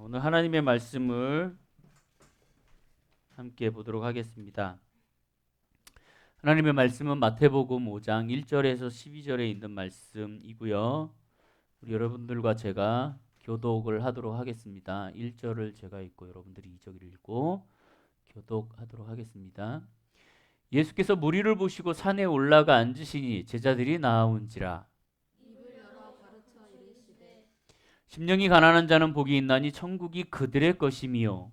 오늘 하나님의 말씀을 함께 보도록 하겠습니다. 하나님의 말씀은 마태복음 5장 1절에서 12절에 있는 말씀이고요. 우리 여러분들과 제가 교독을 하도록 하겠습니다. 1절을 제가 읽고 여러분들이 2절을 읽고 교독하도록 하겠습니다. 예수께서 무리를 보시고 산에 올라가 앉으시니 제자들이 나아온지라. 심령이 가난한 자는 복이 있나니 천국이 그들의 것이미요.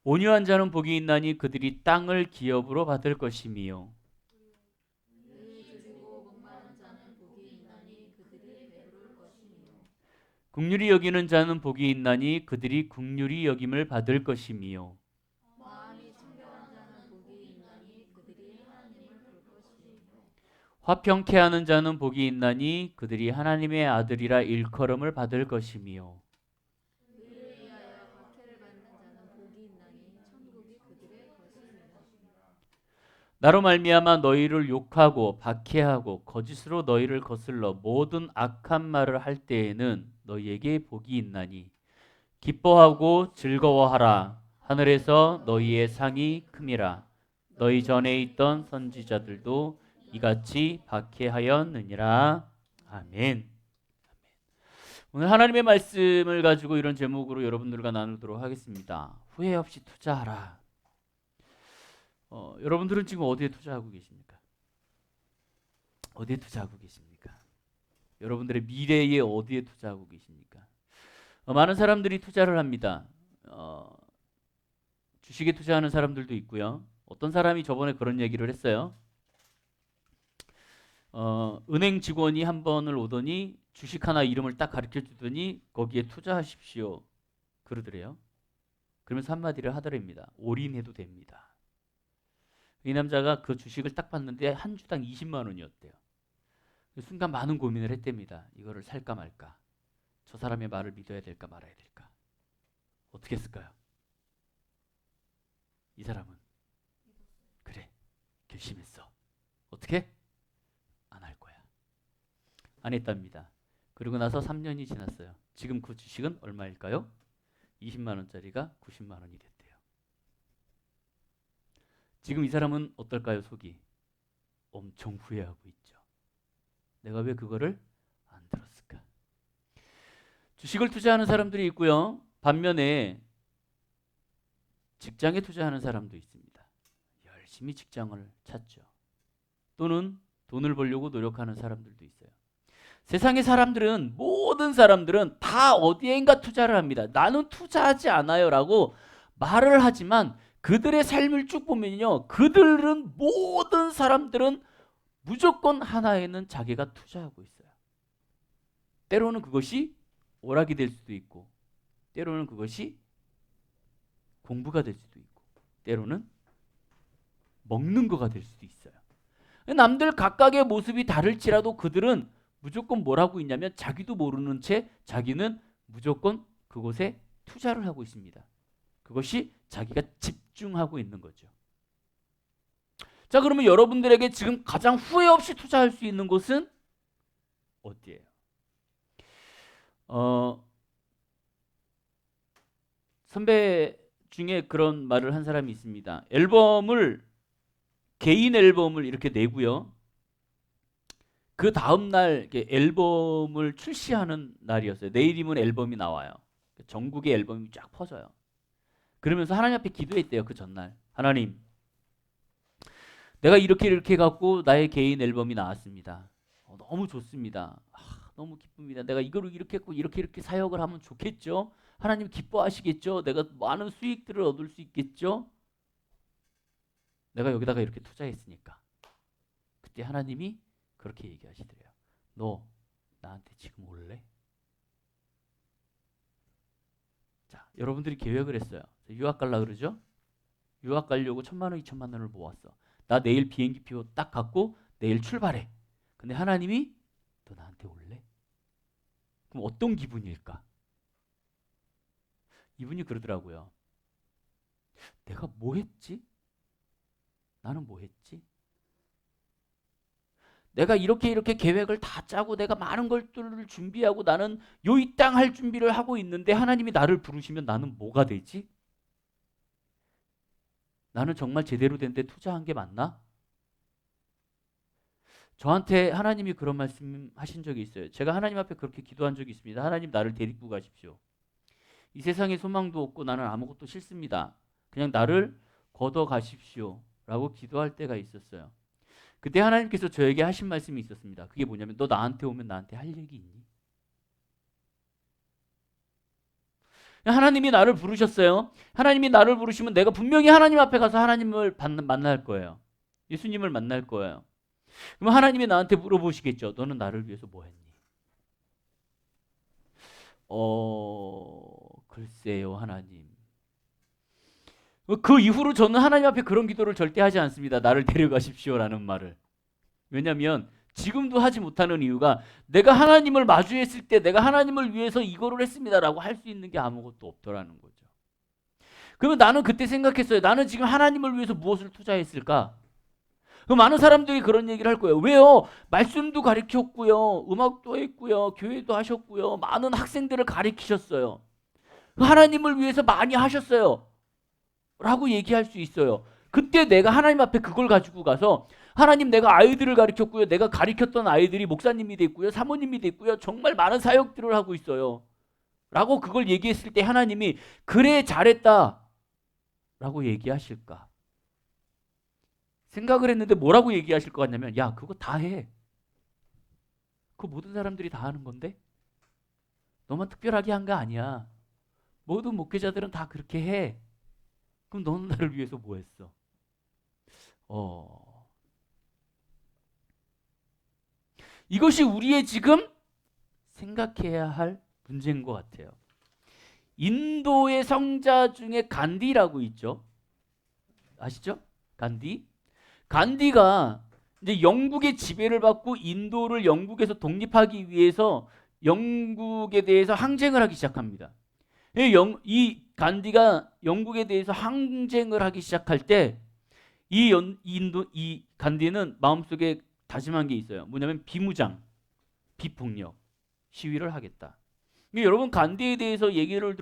온유한 자는 복이 있나니 그들이 땅을 기업으로 받을 것이미요. 긍휼히 여기는 자는 복이 있나니 그들이 긍휼히 여김을 받을 것이미요. 화평케 하는 자는 복이 있나니 그들이 하나님의 아들이라 일컬음을 받을 것이미요. 나로 말미암아 너희를 욕하고 박해하고 거짓으로 너희를 거슬러 모든 악한 말을 할 때에는 너희에게 복이 있나니 기뻐하고 즐거워하라. 하늘에서 너희의 상이 큼이라. 너희 전에 있던 선지자들도 이같이 박해하였느니라. 아멘. 오늘 하나님의 말씀을 가지고 이런 제목으로 여러분들과 나누도록 하겠습니다. 후회 없이 투자하라. 여러분들은 지금 어디에 투자하고 계십니까? 어디에 투자하고 계십니까? 여러분들의 미래에 어디에 투자하고 계십니까? 많은 사람들이 투자를 합니다. 주식에 투자하는 사람들도 있고요. 어떤 사람이 저번에 그런 얘기를 했어요. 은행 직원이 한 번을 오더니 주식 하나 이름을 딱 가르쳐 주더니 거기에 투자하십시오. 그러더래요. 그러면서 한마디를 하더랍니다. 올인해도 됩니다. 이 남자가 그 주식을 딱 봤는데 한 주당 20만 원이었대요. 순간 많은 고민을 했답니다. 이거를 살까 말까. 저 사람의 말을 믿어야 될까 말아야 될까. 어떻게 했을까요? 이 사람은 그래 결심했어. 어떻게? 안 할 거야. 안 했답니다. 그리고 나서 3년이 지났어요. 지금 그 주식은 얼마일까요? 20만 원짜리가 90만 원이 됐대요. 지금 이 사람은 어떨까요? 속이 엄청 후회하고 있죠. 내가 왜 그거를 안 들었을까? 주식을 투자하는 사람들이 있고요. 반면에 직장에 투자하는 사람도 있습니다. 열심히 직장을 찾죠. 또는 돈을 벌려고 노력하는 사람들도 있어요. 세상의 사람들은 모든 사람들은 다 어디엔가 투자를 합니다. 나는 투자하지 않아요 라고 말을 하지만 그들의 삶을 쭉 보면요. 그들은 모든 사람들은 무조건 하나에는 자기가 투자하고 있어요. 때로는 그것이 오락이 될 수도 있고 때로는 그것이 공부가 될 수도 있고 때로는 먹는 거가 될 수도 있어요. 남들 각각의 모습이 다를지라도 그들은 무조건 뭘 하고 있냐면 자기도 모르는 채 자기는 무조건 그곳에 투자를 하고 있습니다. 그것이 자기가 집중하고 있는 거죠. 자, 그러면 여러분들에게 지금 가장 후회 없이 투자할 수 있는 곳은 어디예요? 선배 중에 그런 말을 한 사람이 있습니다. 개인 앨범을 이렇게 내고요. 그 다음날 앨범을 출시하는 날이었어요. 내일이면 앨범이 나와요. 전국의 앨범이 쫙 퍼져요. 그러면서 하나님 앞에 기도했대요. 그 전날. 하나님, 내가 이렇게 이렇게 해갖고 나의 개인 앨범이 나왔습니다. 너무 좋습니다. 너무 기쁩니다. 내가 이거를 이렇게 했고 이렇게 이렇게 사역을 하면 좋겠죠? 하나님 기뻐하시겠죠? 내가 많은 수익들을 얻을 수 있겠죠? 내가 여기다가 이렇게 투자했으니까. 그때 하나님이 그렇게 얘기하시더래요. 너 나한테 지금 올래? 자, 여러분들이 계획을 했어요. 유학 갈라 그러죠? 유학 가려고 1,000만 원, 2천만 원을 모았어. 나 내일 비행기표 딱 갖고 내일 출발해. 근데 하나님이 너 나한테 올래? 그럼 어떤 기분일까? 이분이 그러더라고요. 내가 뭐 했지? 나는 뭐 했지? 내가 이렇게 계획을 다 짜고 내가 많은 것들을 준비하고 나는 요 이 땅 할 준비를 하고 있는데 하나님이 나를 부르시면 나는 뭐가 되지? 나는 정말 제대로 된 데 투자한 게 맞나? 저한테 하나님이 그런 말씀 하신 적이 있어요. 제가 하나님 앞에 그렇게 기도한 적이 있습니다. 하나님 나를 데리고 가십시오. 이 세상에 소망도 없고 나는 아무것도 싫습니다. 그냥 나를 걷어 가십시오. 라고 기도할 때가 있었어요. 그때 하나님께서 저에게 하신 말씀이 있었습니다. 그게 뭐냐면 너 나한테 오면 나한테 할 얘기 있니? 하나님이 나를 부르셨어요. 하나님이 나를 부르시면 내가 분명히 하나님 앞에 가서 하나님을 만날 거예요. 예수님을 만날 거예요. 그럼 하나님이 나한테 물어보시겠죠. 너는 나를 위해서 뭐 했니? 글쎄요, 하나님. 그 이후로 저는 하나님 앞에 그런 기도를 절대 하지 않습니다. 나를 데려가십시오라는 말을. 왜냐하면 지금도 하지 못하는 이유가 내가 하나님을 마주했을 때 내가 하나님을 위해서 이거를 했습니다라고 할 수 있는 게 아무것도 없더라는 거죠. 그러면 나는 그때 생각했어요. 나는 지금 하나님을 위해서 무엇을 투자했을까? 많은 사람들이 그런 얘기를 할 거예요. 왜요? 말씀도 가르쳤고요. 음악도 했고요. 교회도 하셨고요. 많은 학생들을 가르치셨어요. 하나님을 위해서 많이 하셨어요. 라고 얘기할 수 있어요. 그때 내가 하나님 앞에 그걸 가지고 가서 하나님 내가 아이들을 가르쳤고요. 내가 가르쳤던 아이들이 목사님이 됐고요. 사모님이 됐고요. 정말 많은 사역들을 하고 있어요. 라고 그걸 얘기했을 때 하나님이 그래 잘했다. 라고 얘기하실까? 생각을 했는데 뭐라고 얘기하실 것 같냐면 야 그거 다 해. 그거 모든 사람들이 다 하는 건데 너만 특별하게 한 거 아니야. 모든 목회자들은 다 그렇게 해. 그럼 너는 나를 위해서 뭐 했어? 이것이 우리의 지금 생각해야 할 문제인 것 같아요. 인도의 성자 중에 간디라고 있죠. 아시죠? 간디. 간디가 이제 영국의 지배를 받고 인도를 영국에서 독립하기 위해서 영국에 대해서 항쟁을 하기 시작합니다. 이 간디가 영국에 대해서 항쟁을 하기 시작할 때 이 간디는 마음속에 다짐한 게 있어요. 뭐냐면 비무장, 비폭력 시위를 하겠다. 여러분 간디에 대해서 얘기를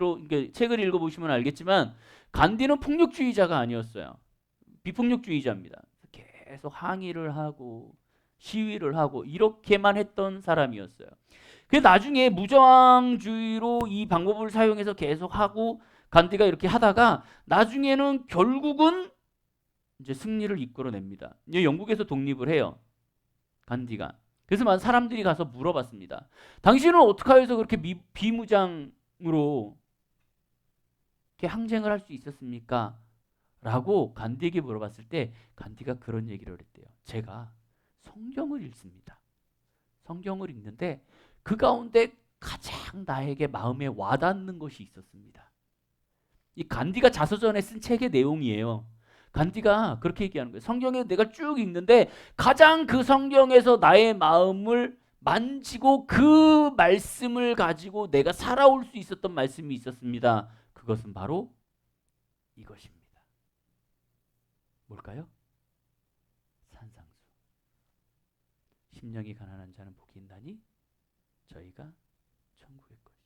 책을 읽어보시면 알겠지만 간디는 폭력주의자가 아니었어요. 비폭력주의자입니다. 계속 항의를 하고 시위를 하고 이렇게만 했던 사람이었어요. 그래서 나중에 무저항주의로 이 방법을 사용해서 계속 하고 간디가 이렇게 하다가 나중에는 결국은 이제 승리를 이끌어냅니다. 이제 영국에서 독립을 해요. 간디가. 그래서 많은 사람들이 가서 물어봤습니다. 당신은 어떻게 해서 그렇게 비무장으로 이렇게 항쟁을 할 수 있었습니까? 라고 간디에게 물어봤을 때 간디가 그런 얘기를 했대요. 제가 성경을 읽습니다. 성경을 읽는데 그 가운데 가장 나에게 마음에 와닿는 것이 있었습니다. 이 간디가 자서전에 쓴 책의 내용이에요. 간디가 그렇게 얘기하는 거예요. 성경에 내가 쭉 읽는데 가장 그 성경에서 나의 마음을 만지고 그 말씀을 가지고 내가 살아올 수 있었던 말씀이 있었습니다. 그것은 바로 이것입니다. 뭘까요? 산상수. 심령이 가난한 자는 복이 있나니 저희가 천국의 것이.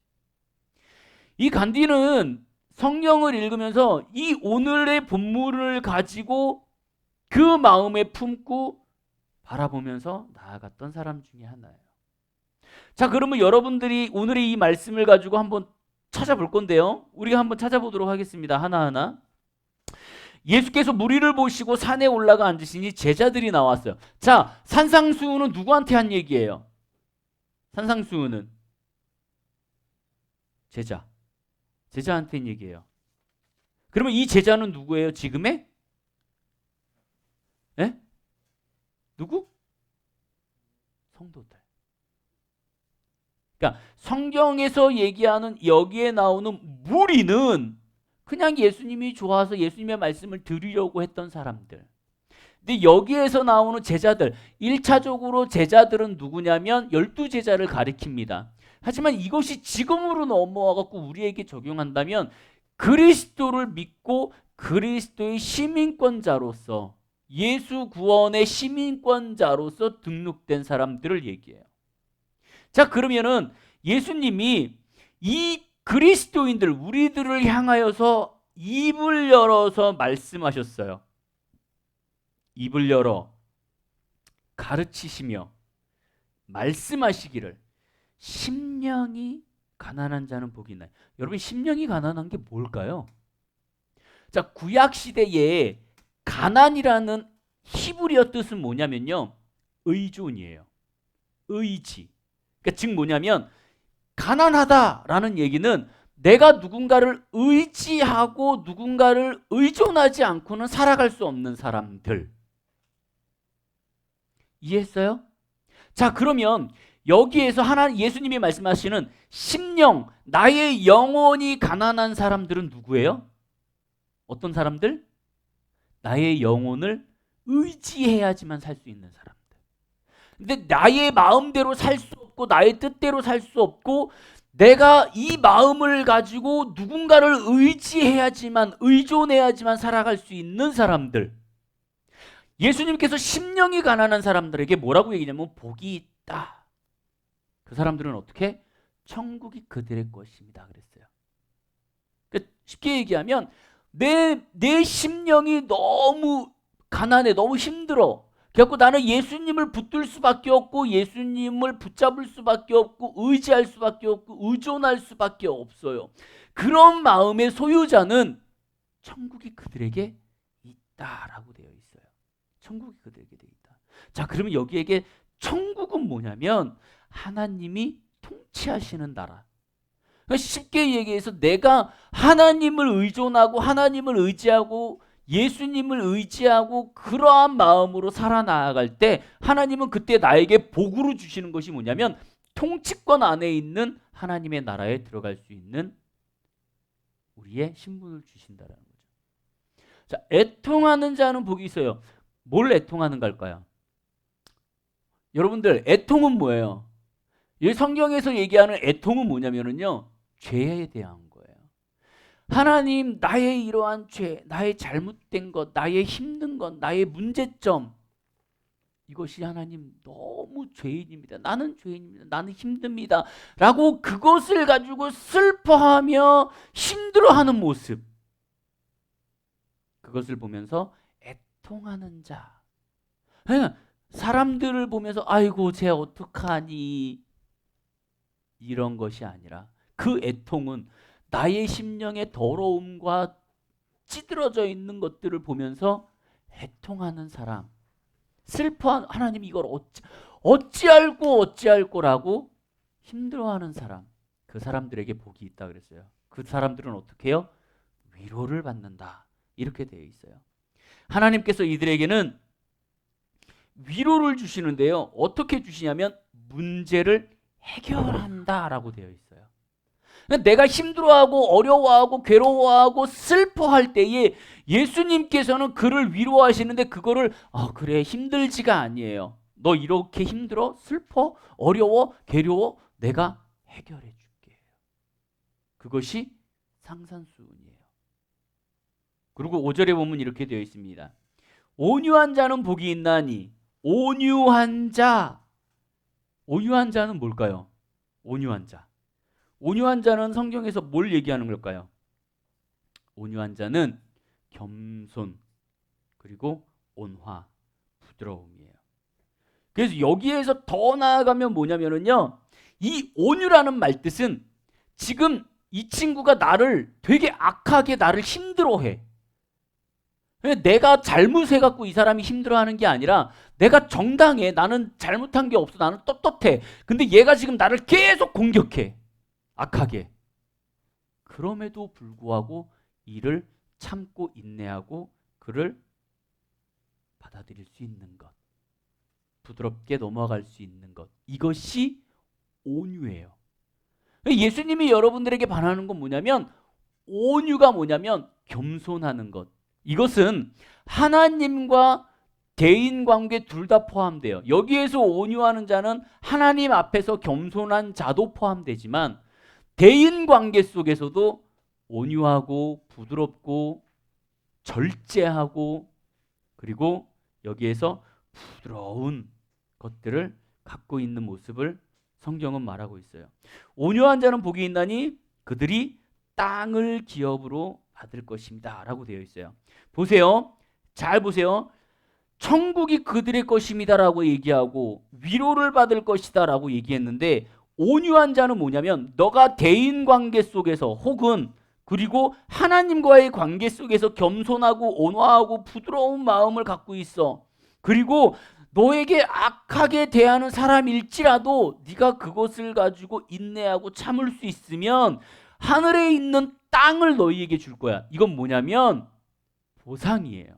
이 간디는 성경을 읽으면서 이 오늘의 본문을 가지고 그 마음에 품고 바라보면서 나아갔던 사람 중에 하나예요. 자, 그러면 여러분들이 오늘의 이 말씀을 가지고 한번 찾아볼 건데요. 우리가 한번 찾아보도록 하겠습니다. 하나하나. 예수께서 무리를 보시고 산에 올라가 앉으시니 제자들이 나왔어요. 자, 산상수훈은 누구한테 한 얘기예요? 산상수훈은 제자한테 한 얘기예요. 그러면 이 제자는 누구예요? 지금의? 네? 누구? 성도들. 그러니까 성경에서 얘기하는 여기에 나오는 무리는 그냥 예수님이 좋아서 예수님의 말씀을 들으려고 했던 사람들. 근데 여기에서 나오는 제자들, 1차적으로 제자들은 누구냐면 12제자를 가리킵니다. 하지만 이것이 지금으로 넘어와갖고 우리에게 적용한다면 그리스도를 믿고 그리스도의 시민권자로서 예수 구원의 시민권자로서 등록된 사람들을 얘기해요. 자, 그러면은 예수님이 이 그리스도인들, 우리들을 향하여서 입을 열어서 말씀하셨어요. 입을 열어 가르치시며 말씀하시기를 심령이 가난한 자는 복이 있나요? 여러분, 심령이 가난한 게 뭘까요? 자, 구약 시대에 가난이라는 히브리어 뜻은 뭐냐면요, 의존이에요. 의지. 그러니까 즉 뭐냐면, 가난하다라는 얘기는 내가 누군가를 의지하고 누군가를 의존하지 않고는 살아갈 수 없는 사람들. 이해했어요? 자, 그러면 여기에서 예수님이 말씀하시는 심령, 나의 영혼이 가난한 사람들은 누구예요? 어떤 사람들? 나의 영혼을 의지해야지만 살 수 있는 사람들. 근데 나의 마음대로 살 수 없고 나의 뜻대로 살 수 없고 내가 이 마음을 가지고 누군가를 의존해야지만 살아갈 수 있는 사람들. 예수님께서 심령이 가난한 사람들에게 뭐라고 얘기냐면 복이 있다. 그 사람들은 어떻게? 천국이 그들의 것입니다 그랬어요. 그러니까 쉽게 얘기하면 내 심령이 너무 가난해, 너무 힘들어. 그래서 나는 예수님을 붙들 수밖에 없고 예수님을 붙잡을 수밖에 없고 의지할 수밖에 없고 의존할 수밖에 없어요. 그런 마음의 소유자는 천국이 그들에게 있다라고 되어 있어요. 천국이 그들에게 되어 있다. 자, 그러면 여기에게 천국은 뭐냐면 하나님이 통치하시는 나라. 그러니까 쉽게 얘기해서 내가 하나님을 의존하고 하나님을 의지하고 예수님을 의지하고 그러한 마음으로 살아나갈 때 하나님은 그때 나에게 복으로 주시는 것이 뭐냐면 통치권 안에 있는 하나님의 나라에 들어갈 수 있는 우리의 신분을 주신다는 거죠. 자, 애통하는 자는 복이 있어요. 뭘 애통하는 걸까요? 여러분들, 애통은 뭐예요? 이 성경에서 얘기하는 애통은 뭐냐면요, 죄에 대한 거예요. 하나님, 나의 이러한 죄, 나의 잘못된 것, 나의 힘든 것, 나의 문제점, 이것이 하나님 너무 죄인입니다. 나는 죄인입니다. 나는 힘듭니다. 라고 그것을 가지고 슬퍼하며 힘들어하는 모습, 그것을 보면서 애통하는 자. 그러니까 사람들을 보면서 아이고 쟤 어떡하니 이런 것이 아니라 그 애통은 나의 심령의 더러움과 찌들어져 있는 것들을 보면서 애통하는 사람, 슬퍼한 하나님 이걸 어찌할꼬라고 힘들어하는 사람, 그 사람들에게 복이 있다 그랬어요. 그 사람들은 어떻게 해요? 위로를 받는다 이렇게 되어 있어요. 하나님께서 이들에게는 위로를 주시는데요, 어떻게 주시냐면 문제를 해결한다라고 되어 있어요. 내가 힘들어하고 어려워하고 괴로워하고 슬퍼할 때에 예수님께서는 그를 위로하시는데 그거를 그래 힘들지가 아니에요. 너 이렇게 힘들어? 슬퍼? 어려워? 괴로워? 내가 해결해 줄게. 그것이 상산수훈이에요. 그리고 5절에 보면 이렇게 되어 있습니다. 온유한 자는 복이 있나니. 온유한 자는 뭘까요? 온유한 자. 온유한 자는 성경에서 뭘 얘기하는 걸까요? 온유한 자는 겸손, 그리고 온화, 부드러움이에요. 그래서 여기에서 더 나아가면 뭐냐면요, 이 온유라는 말뜻은 지금 이 친구가 나를 되게 악하게 나를 힘들어해. 내가 잘못해갖고 이 사람이 힘들어하는 게 아니라 내가 정당해. 나는 잘못한 게 없어. 나는 떳떳해. 근데 얘가 지금 나를 계속 공격해. 악하게. 그럼에도 불구하고 이를 참고 인내하고 그를 받아들일 수 있는 것, 부드럽게 넘어갈 수 있는 것, 이것이 온유예요. 예수님이 여러분들에게 바라는 건 뭐냐면, 온유가 뭐냐면 겸손하는 것. 이것은 하나님과 대인관계 둘 다 포함돼요. 여기에서 온유하는 자는 하나님 앞에서 겸손한 자도 포함되지만 대인관계 속에서도 온유하고 부드럽고 절제하고 그리고 여기에서 부드러운 것들을 갖고 있는 모습을 성경은 말하고 있어요. 온유한 자는 복이 있나니 그들이 땅을 기업으로 받을 것입니다 라고 되어 있어요. 보세요. 잘 보세요. 천국이 그들의 것입니다 라고 얘기하고 위로를 받을 것이다 라고 얘기했는데, 온유한 자는 뭐냐면 너가 대인관계 속에서 혹은 그리고 하나님과의 관계 속에서 겸손하고 온화하고 부드러운 마음을 갖고 있어. 그리고 너에게 악하게 대하는 사람일지라도 네가 그것을 가지고 인내하고 참을 수 있으면 하늘에 있는 땅을 너희에게 줄 거야. 이건 뭐냐면 보상이에요.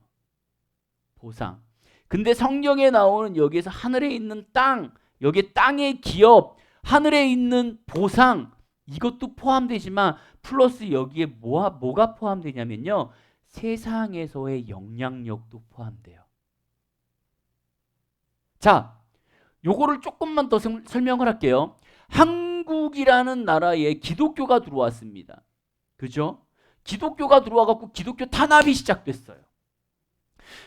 보상. 근데 성경에 나오는 여기에서 하늘에 있는 땅, 여기 땅의 기업, 하늘에 있는 보상, 이것도 포함되지만 플러스 여기에 뭐가 포함되냐면요, 세상에서의 영향력도 포함돼요. 자, 요거를 조금만 더 설명을 할게요. 한국이라는 나라에 기독교가 들어왔습니다. 그죠? 기독교가 들어와갖고 기독교 탄압이 시작됐어요.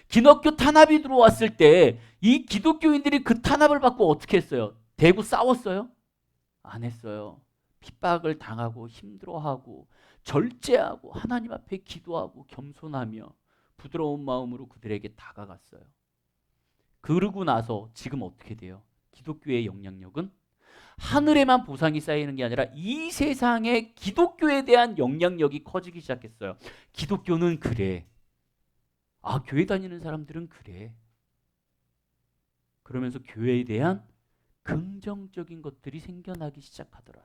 기독교 탄압이 들어왔을 때 이 기독교인들이 그 탄압을 받고 어떻게 했어요? 대구 싸웠어요? 안 했어요. 핍박을 당하고 힘들어하고 절제하고 하나님 앞에 기도하고 겸손하며 부드러운 마음으로 그들에게 다가갔어요. 그러고 나서 지금 어떻게 돼요? 기독교의 영향력은 하늘에만 보상이 쌓이는 게 아니라 이 세상에 기독교에 대한 영향력이 커지기 시작했어요. 기독교는 그래. 아, 교회 다니는 사람들은 그래. 그러면서 교회에 대한 긍정적인 것들이 생겨나기 시작하더라.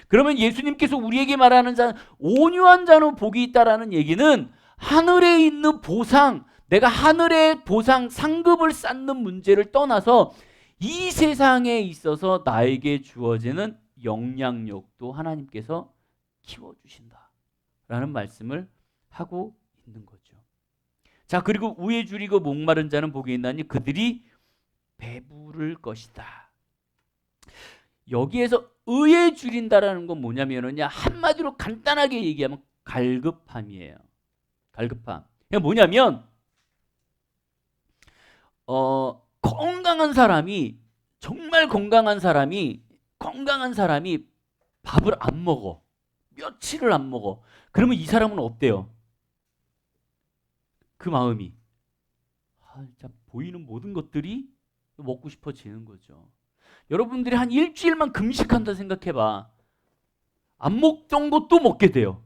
그러면 예수님께서 우리에게 말하는 자, 온유한 자는 복이 있다라는 얘기는 하늘에 있는 보상, 내가 하늘의 보상 상급을 쌓는 문제를 떠나서 이 세상에 있어서 나에게 주어지는 영향력도 하나님께서 키워주신다라는 말씀을 하고 있는 거죠. 자, 그리고 우에 줄이고 목마른 자는 복이 있나니 그들이 배부를 것이다. 여기에서 의에 줄인다라는 건 뭐냐면요, 한마디로 간단하게 얘기하면 갈급함이에요. 갈급함. 그게 뭐냐면 건강한 사람이, 정말 건강한 사람이 밥을 안 먹어. 며칠을 안 먹어. 그러면 이 사람은 어때요? 그 마음이 진짜 보이는 모든 것들이 먹고 싶어지는 거죠. 여러분들이 한 일주일만 금식한다 생각해봐. 안 먹던 것도 먹게 돼요.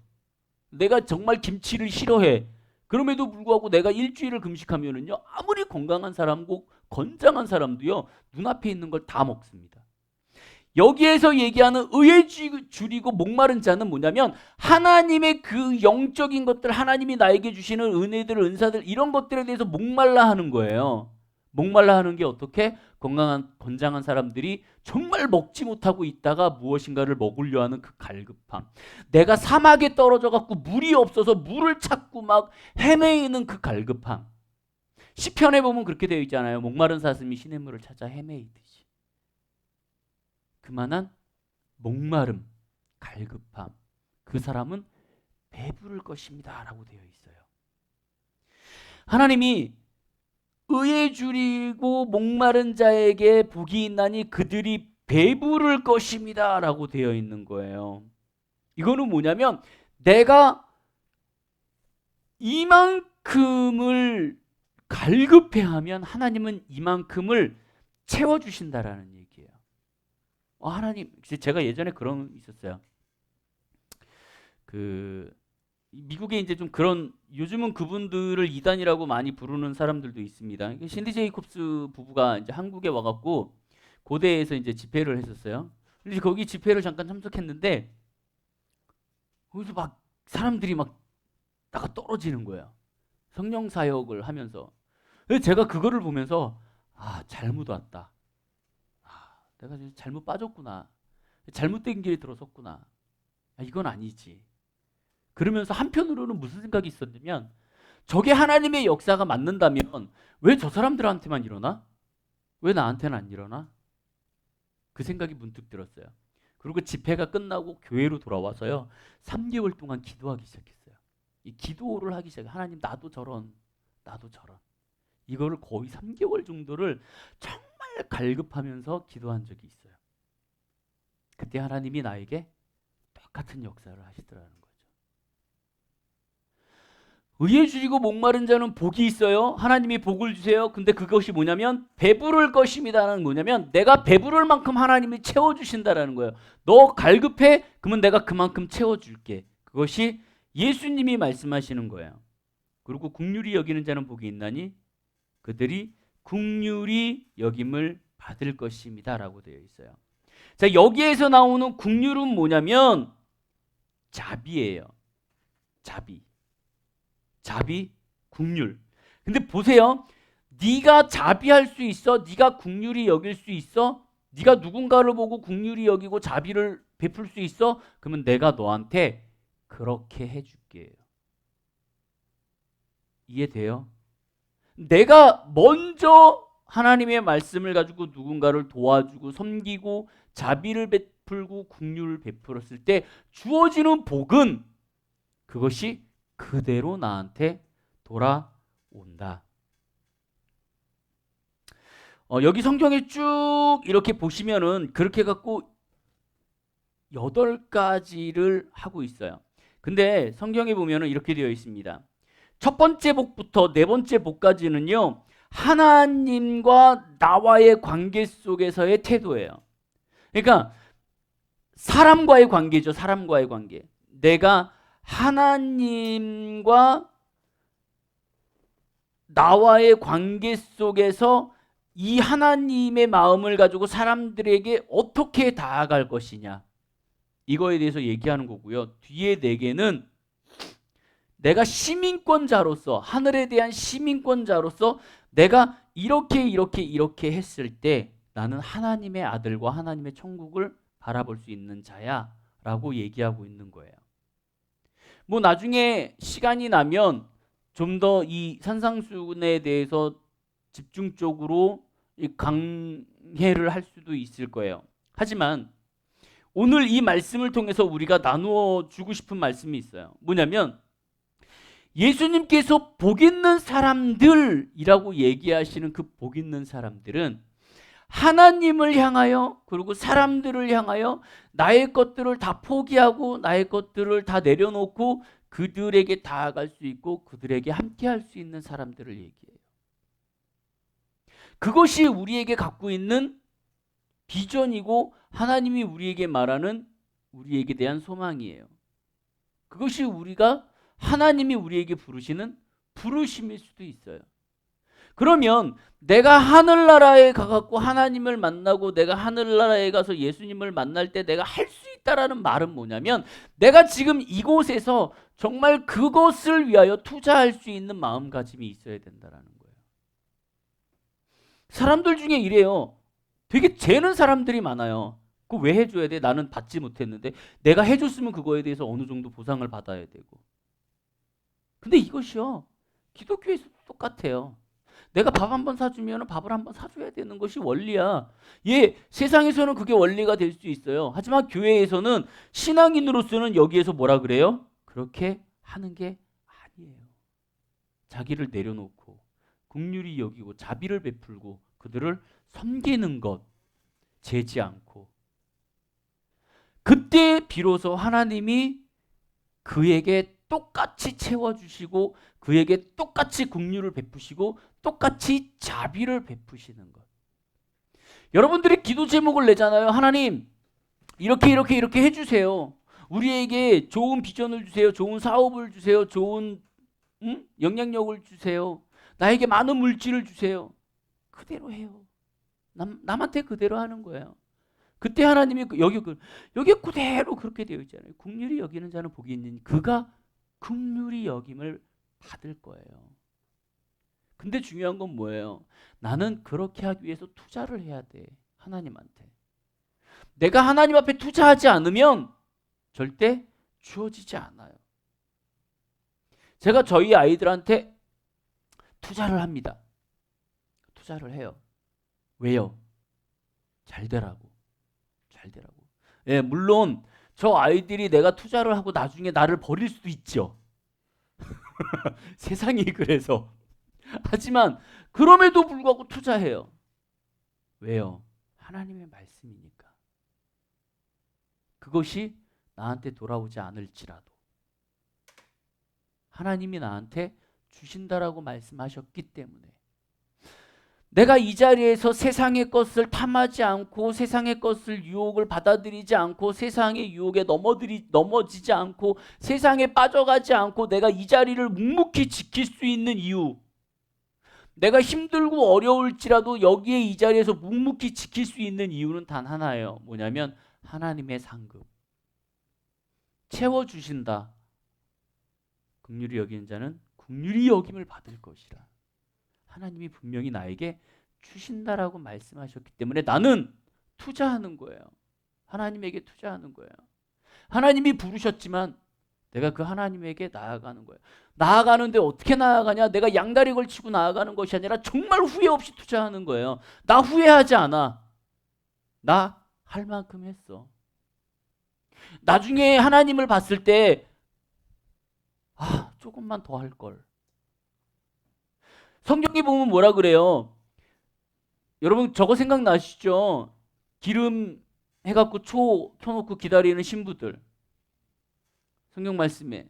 내가 정말 김치를 싫어해. 그럼에도 불구하고 내가 일주일을 금식하면은요, 아무리 건강한 사람고 건장한 사람도요, 눈앞에 있는 걸 다 먹습니다. 여기에서 얘기하는 의에 줄이고 목마른 자는 뭐냐면 하나님의 그 영적인 것들, 하나님이 나에게 주시는 은혜들, 은사들, 이런 것들에 대해서 목말라 하는 거예요. 목말라 하는 게 어떻게? 건장한 사람들이 정말 먹지 못하고 있다가 무엇인가를 먹으려 하는 그 갈급함. 내가 사막에 떨어져 갖고 물이 없어서 물을 찾고 막 헤매이는 그 갈급함. 시편에 보면 그렇게 되어 있잖아요. 목마른 사슴이 시냇물을 찾아 헤매이듯이. 그만한 목마름, 갈급함. 그 사람은 배부를 것입니다 라고 되어 있어요. 하나님이 의에 줄이고 목마른 자에게 복이 있나니 그들이 배부를 것입니다 라고 되어 있는 거예요. 이거는 뭐냐면 내가 이만큼을 갈급해하면 하나님은 이만큼을 채워주신다라는 얘기예요. 하나님, 제가 예전에 그런 있었어요. 미국에 이제 좀 그런, 요즘은 그분들을 이단이라고 많이 부르는 사람들도 있습니다. 신디 제이콥스 부부가 이제 한국에 와갖고 고대에서 이제 집회를 했었어요. 근데 거기 집회를 잠깐 참석했는데 거기서 막 사람들이 막 나가 떨어지는 거예요. 성령 사역을 하면서. 그래서 제가 그거를 보면서 잘못 왔다. 내가 잘못 빠졌구나. 잘못된 길에 들어섰구나. 이건 아니지. 그러면서 한편으로는 무슨 생각이 있었냐면 저게 하나님의 역사가 맞는다면 왜 저 사람들한테만 일어나? 왜 나한테는 안 일어나? 그 생각이 문득 들었어요. 그리고 집회가 끝나고 교회로 돌아와서요, 3개월 동안 기도하기 시작했어요. 이 기도를 하기 시작해요. 하나님, 나도 저런. 이거를 거의 3개월 정도를 정말 갈급하면서 기도한 적이 있어요. 그때 하나님이 나에게 똑같은 역사를 하시더라는 거죠. 의에 줄이고 목마른 자는 복이 있어요. 하나님이 복을 주세요. 근데 그것이 뭐냐면 배부를 것입니다는 뭐냐면 내가 배부를 만큼 하나님이 채워주신다라는 거예요. 너 갈급해? 그러면 내가 그만큼 채워줄게. 그것이 예수님이 말씀하시는 거예요. 그리고 긍휼히 여기는 자는 복이 있나니 그들이 긍휼히 여김을 받을 것입니다 라고 되어 있어요. 자, 여기에서 나오는 긍휼은 뭐냐면 자비예요. 자비, 긍휼. 근데 보세요. 네가 자비할 수 있어? 네가 긍휼히 여길 수 있어? 네가 누군가를 보고 긍휼히 여기고 자비를 베풀 수 있어? 그러면 내가 너한테 그렇게 해줄게요. 이해돼요? 내가 먼저 하나님의 말씀을 가지고 누군가를 도와주고 섬기고 자비를 베풀고 긍휼을 베풀었을 때 주어지는 복은 그것이 그대로 나한테 돌아온다. 여기 성경에 쭉 이렇게 보시면은 그렇게 갖고 8가지를 하고 있어요. 근데 성경에 보면은 이렇게 되어 있습니다. 첫 번째 복부터 네 번째 복까지는요, 하나님과 나와의 관계 속에서의 태도예요. 그러니까 사람과의 관계죠. 사람과의 관계. 내가 하나님과 나와의 관계 속에서 이 하나님의 마음을 가지고 사람들에게 어떻게 다가갈 것이냐, 이거에 대해서 얘기하는 거고요. 뒤에 4개는 내가 시민권자로서, 하늘에 대한 시민권자로서 내가 이렇게 했을 때 나는 하나님의 아들과 하나님의 천국을 바라볼 수 있는 자야 라고 얘기하고 있는 거예요. 뭐 나중에 시간이 나면 좀 더 이 산상수훈에 대해서 집중적으로 강해를 할 수도 있을 거예요. 하지만 오늘 이 말씀을 통해서 우리가 나누어 주고 싶은 말씀이 있어요. 뭐냐면 예수님께서 복 있는 사람들이라고 얘기하시는 그 복 있는 사람들은 하나님을 향하여 그리고 사람들을 향하여 나의 것들을 다 포기하고 나의 것들을 다 내려놓고 그들에게 다가갈 수 있고 그들에게 함께할 수 있는 사람들을 얘기해요. 그것이 우리에게 갖고 있는 비전이고 하나님이 우리에게 말하는 우리에게 대한 소망이에요. 그것이 하나님이 우리에게 부르시는 부르심일 수도 있어요. 그러면 내가 하늘나라에 가갖고 하나님을 만나고 내가 하늘나라에 가서 예수님을 만날 때 내가 할 수 있다라는 말은 뭐냐면 내가 지금 이곳에서 정말 그것을 위하여 투자할 수 있는 마음가짐이 있어야 된다라는 거예요. 사람들 중에 이래요. 되게 재는 사람들이 많아요. 그거 왜 해줘야 돼? 나는 받지 못했는데. 내가 해줬으면 그거에 대해서 어느 정도 보상을 받아야 되고. 근데 이것이요, 기독교에서도 똑같아요. 내가 밥 한번 사주면 밥을 한번 사줘야 되는 것이 원리야. 세상에서는 그게 원리가 될 수 있어요. 하지만 교회에서는 신앙인으로서는 여기에서 뭐라 그래요? 그렇게 하는 게 아니에요. 자기를 내려놓고 긍휼히 여기고 자비를 베풀고 그들을 섬기는 것, 재지 않고, 그때 비로소 하나님이 그에게 똑같이 채워주시고 그에게 똑같이 긍휼을 베푸시고 똑같이 자비를 베푸시는 것. 여러분들이 기도 제목을 내잖아요. 하나님 이렇게 해주세요. 우리에게 좋은 비전을 주세요. 좋은 사업을 주세요. 좋은 영향력을 주세요. 나에게 많은 물질을 주세요. 그대로 해요. 남한테 그대로 하는 거예요. 그때 하나님이 여기 그대로 그렇게 되어 있잖아요. 긍휼히 여기는 자는 복이 있느니 그가 긍휼히 여김을 받을 거예요. 근데 중요한 건 뭐예요? 나는 그렇게 하기 위해서 투자를 해야 돼. 하나님한테. 내가 하나님 앞에 투자하지 않으면 절대 주어지지 않아요. 제가 저희 아이들한테 투자를 합니다. 투자를 해요. 왜요? 잘 되라고. 예, 물론 저 아이들이 내가 투자를 하고 나중에 나를 버릴 수도 있죠. 세상이 그래서. 하지만 그럼에도 불구하고 투자해요. 왜요? 하나님의 말씀이니까. 그것이 나한테 돌아오지 않을지라도 하나님이 나한테 주신다라고 말씀하셨기 때문에 내가 이 자리에서 세상의 것을 탐하지 않고 세상의 것을 유혹을 받아들이지 않고 세상의 유혹에 넘어지지 않고 세상에 빠져가지 않고 내가 이 자리를 묵묵히 지킬 수 있는 이유, 내가 힘들고 어려울지라도 여기에 이 자리에서 묵묵히 지킬 수 있는 이유는 단 하나예요. 뭐냐면 하나님의 상급. 채워주신다. 긍휼히 여기는 자는 긍휼히 여김을 받을 것이라. 하나님이 분명히 나에게 주신다라고 말씀하셨기 때문에 나는 투자하는 거예요. 하나님에게 투자하는 거예요. 하나님이 부르셨지만 내가 그 하나님에게 나아가는 거예요. 나아가는데 어떻게 나아가냐? 내가 양다리 걸치고 나아가는 것이 아니라 정말 후회 없이 투자하는 거예요. 나 후회하지 않아. 나 할 만큼 했어. 나중에 하나님을 봤을 때 조금만 더 할 걸. 성경에 보면 뭐라 그래요? 여러분 저거 생각나시죠? 기름 해갖고 초 켜놓고 기다리는 신부들. 성경 말씀에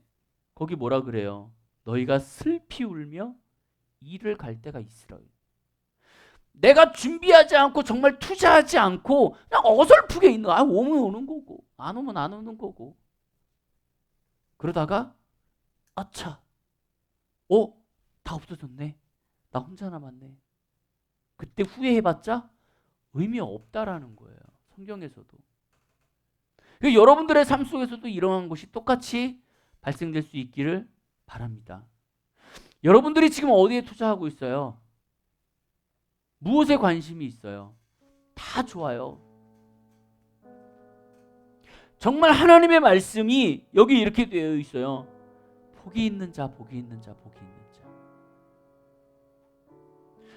거기 뭐라 그래요? 너희가 슬피 울며 이를 갈 때가 있으라. 내가 준비하지 않고 정말 투자하지 않고 그냥 어설프게 있는 거야. 오면 오는 거고 안 오면 안 오는 거고. 그러다가 아차, 다 없어졌네. 나 혼자 남았네. 그때 후회해봤자 의미 없다라는 거예요. 성경에서도. 여러분들의 삶 속에서도 이러한 것이 똑같이 발생될 수 있기를 바랍니다. 여러분들이 지금 어디에 투자하고 있어요? 무엇에 관심이 있어요? 다 좋아요. 정말 하나님의 말씀이 여기 이렇게 되어 있어요. 복이 있는 자, 복이 있는 자, 복이 있는 자.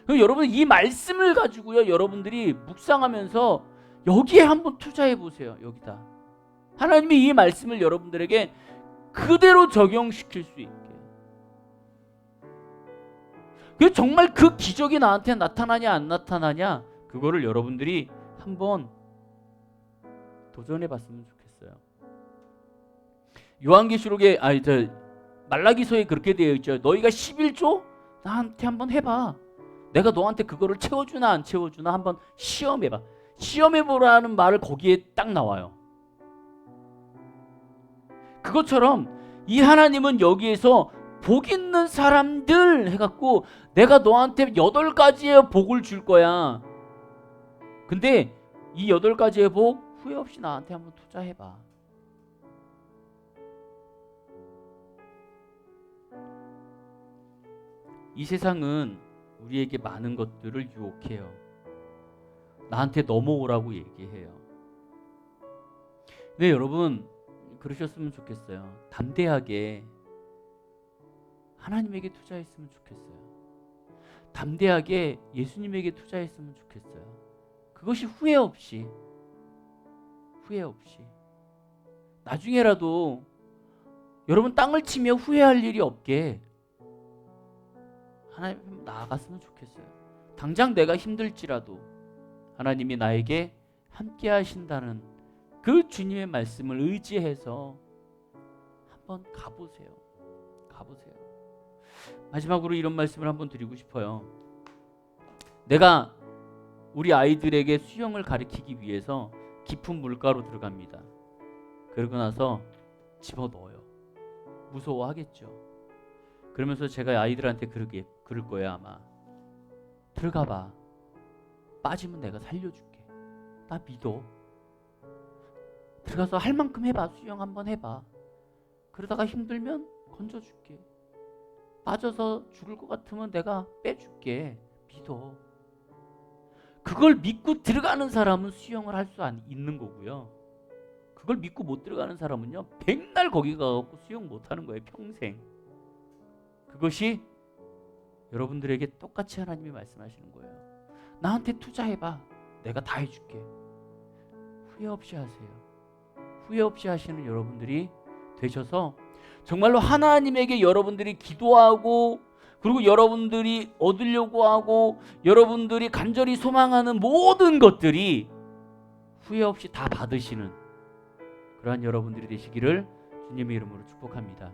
그럼 여러분 이 말씀을 가지고요, 여러분들이 묵상하면서 여기에 한번 투자해 보세요. 여기다. 하나님이 이 말씀을 여러분들에게 그대로 적용시킬 수 있게. 그 정말 그 기적이 나한테 나타나냐 안 나타나냐 그거를 여러분들이 한번 도전해 봤으면 좋겠어요. 요한계시록에 말라기서에 그렇게 되어 있죠. 너희가 11조 나한테 한번 해봐. 내가 너한테 그거를 채워주나 안 채워주나 한번 시험해봐. 시험해보라는 말을 거기에 딱 나와요. 그것처럼 이 하나님은 여기에서 복 있는 사람들 해갖고 내가 너한테 8가지의 복을 줄 거야. 근데 이 8가지의 복 후회 없이 나한테 한번 투자해봐. 이 세상은 우리에게 많은 것들을 유혹해요. 나한테 넘어오라고 얘기해요. 근데 여러분 그러셨으면 좋겠어요. 담대하게 하나님에게 투자했으면 좋겠어요. 담대하게 예수님에게 투자했으면 좋겠어요. 그것이 후회 없이 나중에라도 여러분 땅을 치며 후회할 일이 없게 하나님 나아갔으면 좋겠어요. 당장 내가 힘들지라도 하나님이 나에게 함께 하신다는 그 주님의 말씀을 의지해서 한번 가보세요. 마지막으로 이런 말씀을 한번 드리고 싶어요. 내가 우리 아이들에게 수영을 가르치기 위해서 깊은 물가로 들어갑니다. 그러고 나서 집어넣어요. 무서워하겠죠. 그러면서 제가 아이들한테 그럴 거예요 아마. 들어가봐. 빠지면 내가 살려줄게. 나 믿어. 들어가서 할 만큼 해봐. 수영 한번 해봐. 그러다가 힘들면 건져줄게. 빠져서 죽을 것 같으면 내가 빼줄게. 믿어. 그걸 믿고 들어가는 사람은 수영을 할 수 있는 거고요. 그걸 믿고 못 들어가는 사람은요, 백날 거기 가서 수영 못하는 거예요. 평생. 그것이 여러분들에게 똑같이 하나님이 말씀하시는 거예요. 나한테 투자해봐. 내가 다 해줄게. 후회 없이 하세요. 후회 없이 하시는 여러분들이 되셔서 정말로 하나님에게 여러분들이 기도하고 그리고 여러분들이 얻으려고 하고 여러분들이 간절히 소망하는 모든 것들이 후회 없이 다 받으시는 그러한 여러분들이 되시기를 주님의 이름으로 축복합니다.